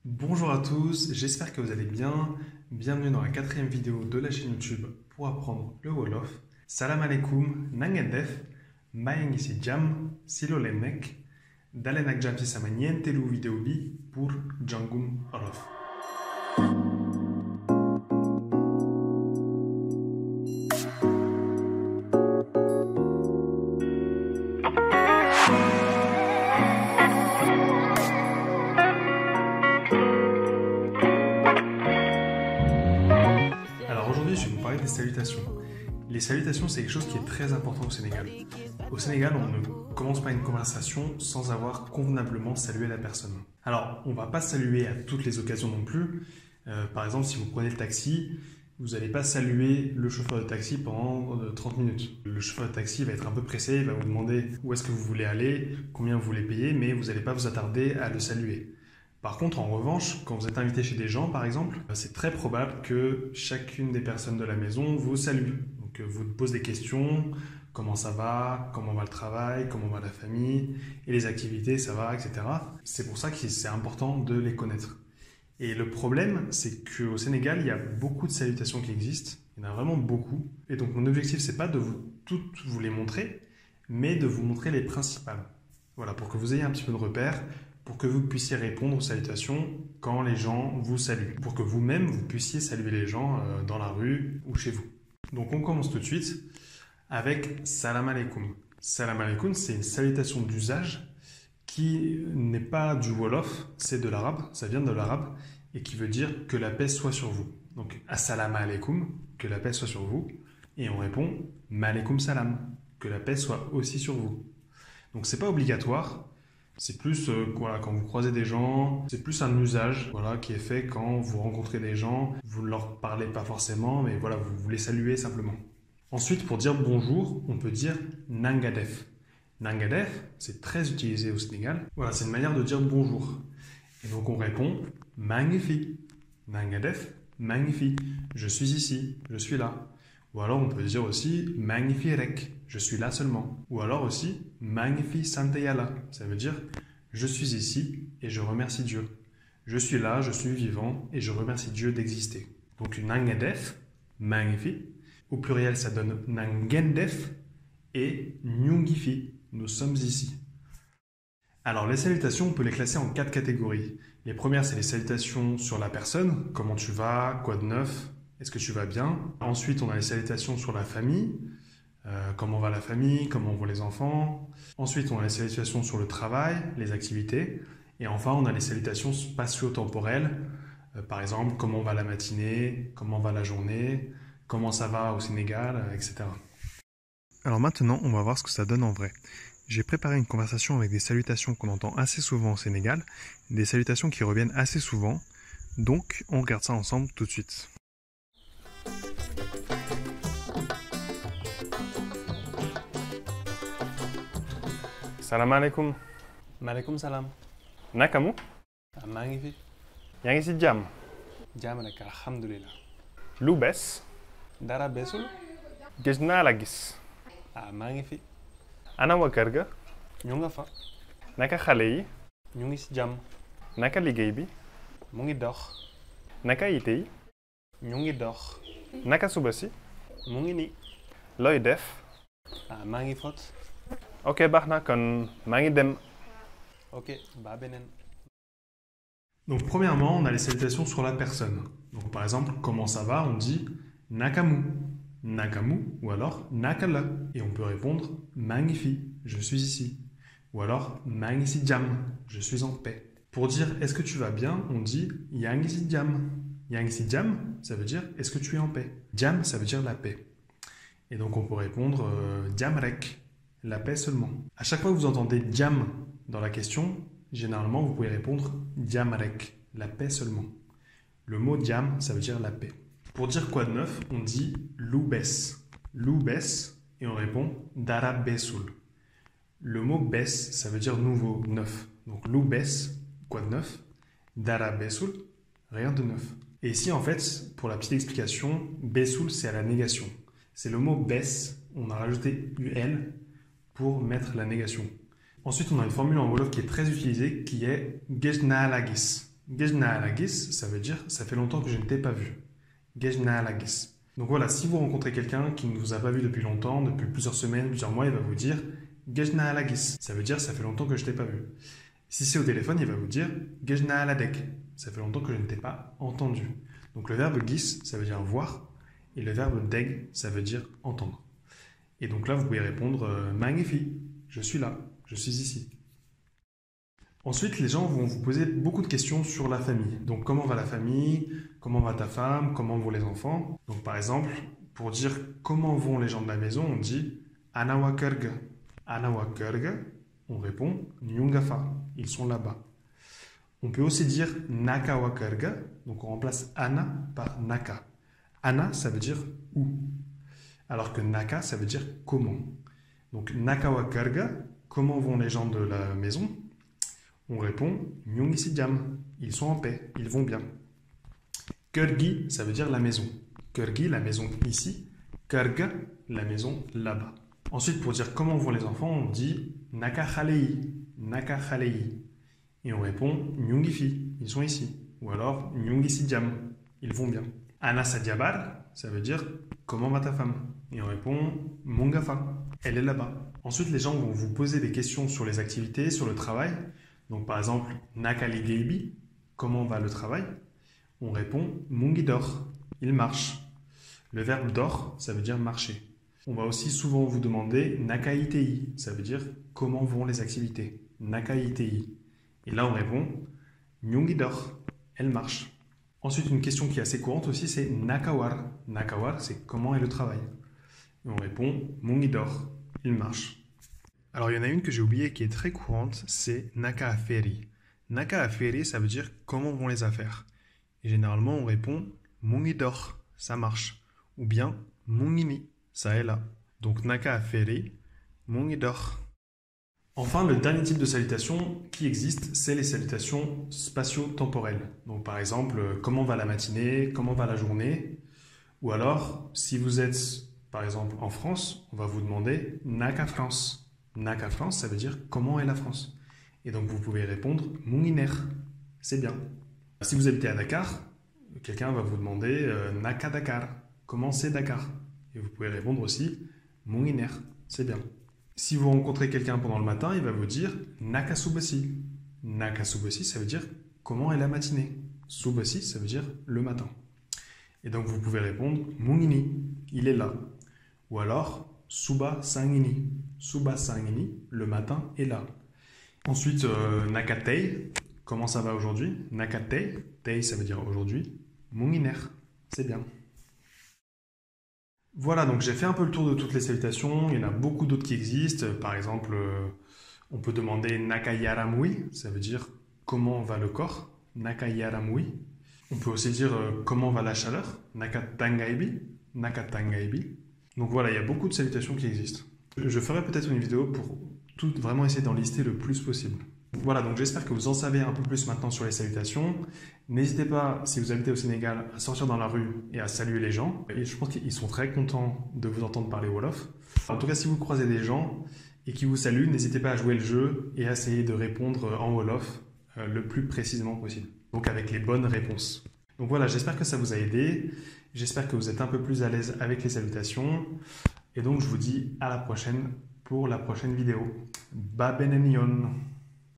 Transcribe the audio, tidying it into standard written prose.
Bonjour à tous, j'espère que vous allez bien. Bienvenue dans la quatrième vidéo de la chaîne YouTube pour apprendre le Wolof. Salam alaikum, nangendef, mayengisi jam, silo lemek, dalenak jam si sama ñeenteelu vidéo bi pour jàngum Wolof. Alors aujourd'hui, je vais vous parler des salutations. Les salutations, c'est quelque chose qui est très important au Sénégal. Au Sénégal, on ne commence pas une conversation sans avoir convenablement salué la personne. Alors, on ne va pas saluer à toutes les occasions non plus. Par exemple, si vous prenez le taxi, vous n'allez pas saluer le chauffeur de taxi pendant 30 minutes. Le chauffeur de taxi va être un peu pressé, il va vous demander où est-ce que vous voulez aller, combien vous voulez payer, mais vous n'allez pas vous attarder à le saluer. Par contre, en revanche, quand vous êtes invité chez des gens, par exemple, c'est très probable que chacune des personnes de la maison vous salue. Donc, vous pose des questions, comment ça va le travail, comment va la famille, et les activités, ça va, etc. C'est pour ça que c'est important de les connaître. Et le problème, c'est qu'au Sénégal, il y a beaucoup de salutations qui existent. Il y en a vraiment beaucoup. Et donc, mon objectif, c'est pas de toutes vous les montrer, mais de vous montrer les principales. Voilà, pour que vous ayez un petit peu de repères, pour que vous puissiez répondre aux salutations quand les gens vous saluent. Pour que vous-même, vous puissiez saluer les gens dans la rue ou chez vous. Donc, on commence tout de suite avec Salam alaikum. Salam alaikum, c'est une salutation d'usage qui n'est pas du Wolof, c'est de l'arabe, ça vient de l'arabe, et qui veut dire que la paix soit sur vous. Donc, Assalamu alaikum, que la paix soit sur vous, et on répond Maalaikum salam, que la paix soit aussi sur vous. Donc, c'est pas obligatoire, c'est plus voilà, quand vous croisez des gens, c'est plus un usage voilà, qui est fait quand vous rencontrez des gens, vous ne leur parlez pas forcément, mais voilà, vous les saluez simplement. Ensuite, pour dire bonjour, on peut dire Nangadef. Nangadef, c'est très utilisé au Sénégal. Voilà, c'est une manière de dire bonjour. Et donc on répond Magnifi. Nangadef, Magnifi. Je suis ici, je suis là. Ou alors on peut dire aussi Magnifi Rek. Je suis là seulement. Ou alors aussi Magnifi Santeyala. Ça veut dire je suis ici et je remercie Dieu. Je suis là, je suis vivant et je remercie Dieu d'exister. Donc Nangadef, Magnifi. Au pluriel, ça donne Nangendef et Nyungifi. Nous sommes ici. Alors, les salutations, on peut les classer en 4 catégories. Les premières, c'est les salutations sur la personne. Comment tu vas? Quoi de neuf? Est-ce que tu vas bien? Ensuite, on a les salutations sur la famille. Comment va la famille? Comment vont les enfants? Ensuite, on a les salutations sur le travail, les activités. Et enfin, on a les salutations spatio-temporelles. Par exemple, comment va la matinée? Comment va la journée? Comment ça va au Sénégal? Etc. Alors maintenant, on va voir ce que ça donne en vrai. J'ai préparé une conversation avec des salutations qu'on entend assez souvent au Sénégal, des salutations qui reviennent assez souvent, donc on regarde ça ensemble tout de suite. Salam alaikum. maaleykum salaam. Naka mu? maa ngi fi. Yaa ngi si jàmm? jaam rek alhamdulilah. Lu bees? dara beesul. Gëj naa la gis. maa ngi fi. Ana waa kër ga? ñu nga fa. Naka xale yi? ñu ngi si jàmm. Naka liggéey bi? mu ngi dox. Naka yite yi? ñu ngi dox. Naka suba si? mu ngi ni. Looy def? maa ngi fot. Ok, baax na kon maa ngi dem. ok ba beneen. Donc premièrement, on a les salutations sur la personne. Donc par exemple, comment ça va? On dit Nakamu. Nakamu ou alors Nakala. Et on peut répondre Magnifi, je suis ici. Ou alors Mangisi Jam, je suis en paix. Pour dire est-ce que tu vas bien, on dit Yangisi Jam. Yangisi Jam, ça veut dire est-ce que tu es en paix. Jam, ça veut dire la paix. Et donc on peut répondre Jamrek, la paix seulement. À chaque fois que vous entendez Jam dans la question, généralement vous pouvez répondre Jamrek, la paix seulement. Le mot Jam, ça veut dire la paix. Pour dire quoi de neuf, on dit Loubes. Loubes, et on répond Dara Besul. Le mot bes, ça veut dire nouveau, neuf. Donc Loubes, quoi de neuf? Dara Besul, rien de neuf. Et ici, en fait, pour la petite explication, Besul, c'est à la négation. C'est le mot bes, on a rajouté UL pour mettre la négation. Ensuite, on a une formule en Wolof qui est très utilisée, qui est Gejna Lagis. Gejna alagis, ça veut dire ça fait longtemps que je ne t'ai pas vu. Gejna alagis. Donc voilà, si vous rencontrez quelqu'un qui ne vous a pas vu depuis longtemps, depuis plusieurs semaines, plusieurs mois, il va vous dire Gejna alagis. Ça veut dire ça fait longtemps que je ne t'ai pas vu. Si c'est au téléphone, il va vous dire Gejna aladek. Ça fait longtemps que je ne t'ai pas entendu. Donc le verbe gis, ça veut dire voir, et le verbe deg, ça veut dire entendre. Et donc là, vous pouvez répondre Magnifique, je suis là, je suis ici. Ensuite, les gens vont vous poser beaucoup de questions sur la famille. Donc, comment va la famille? Comment va ta femme? Comment vont les enfants? Donc, par exemple, pour dire comment vont les gens de la maison, on dit Anawa kerga. Anawa kerga, on répond Nyungafa, ils sont là-bas. On peut aussi dire Nakawa kerga, donc on remplace Ana par Naka. Ana, ça veut dire où, alors que Naka, ça veut dire comment. Donc, Nakawa kerga, comment vont les gens de la maison? On répond Nyungisidjam, ils sont en paix, ils vont bien. Kergi, ça veut dire la maison. Kergi, la maison ici. Kerga, la maison là-bas. Ensuite, pour dire comment vont les enfants, on dit Naka khalei, Naka khalei. Et on répond Nyungifi, ils sont ici. Ou alors Nyungisidjam, ils vont bien. Anasadiabar, ça veut dire comment va ta femme? Et on répond Mungafa, elle est là-bas. Ensuite, les gens vont vous poser des questions sur les activités, sur le travail. Donc par exemple, Nakali Geibi, comment va le travail? On répond Mungidor, il marche. Le verbe dor, ça veut dire marcher. On va aussi souvent vous demander Nakaitei, ça veut dire comment vont les activités? Nakaitei. Et là on répond Nyungidor, elle marche. Ensuite, une question qui est assez courante aussi, c'est Nakawar. Nakawar, c'est comment est le travail? Et on répond Mungidor, il marche. Alors, il y en a une que j'ai oubliée qui est très courante, c'est Naka Aferi. Naka Aferi, ça veut dire comment vont les affaires. Et généralement, on répond Mungidor, ça marche. Ou bien Mungini, ça est là. Donc, Naka Aferi, Mungidor. Enfin, le dernier type de salutation qui existe, c'est les salutations spatio-temporelles. Donc, par exemple, comment va la matinée, comment va la journée? Ou alors, si vous êtes, par exemple, en France, on va vous demander Naka France. Naka France, ça veut dire comment est la France. Et donc vous pouvez répondre Munginer, c'est bien. Si vous habitez à Dakar, quelqu'un va vous demander Naka Dakar, comment c'est Dakar? Et vous pouvez répondre aussi Munginer, c'est bien. Si vous rencontrez quelqu'un pendant le matin, il va vous dire Naka Subasi. Naka Subasi, ça veut dire comment est la matinée. Subasi, ça veut dire le matin. Et donc vous pouvez répondre Mungini, il est là. Ou alors Suba Sangini. Suba Sangini, le matin est là. Ensuite, Nakatei, comment ça va aujourd'hui? Nakatei, Tei ça veut dire aujourd'hui. Munginer, c'est bien. Voilà, donc j'ai fait un peu le tour de toutes les salutations. Il y en a beaucoup d'autres qui existent. Par exemple, on peut demander Nakayaramui, ça veut dire comment va le corps? Nakayaramui. On peut aussi dire comment va la chaleur? Nakatangaibi. Nakatangaibi. Donc voilà, il y a beaucoup de salutations qui existent. Je ferai peut-être une vidéo pour vraiment essayer d'en lister le plus possible. Voilà, donc j'espère que vous en savez un peu plus maintenant sur les salutations. N'hésitez pas, si vous habitez au Sénégal, à sortir dans la rue et à saluer les gens. Et je pense qu'ils sont très contents de vous entendre parler Wolof. En tout cas, si vous croisez des gens et qui vous saluent, n'hésitez pas à jouer le jeu et à essayer de répondre en Wolof le plus précisément possible. Donc avec les bonnes réponses. Donc voilà, j'espère que ça vous a aidé. J'espère que vous êtes un peu plus à l'aise avec les salutations. Et donc, je vous dis à la prochaine pour la prochaine vidéo. Ba benenion.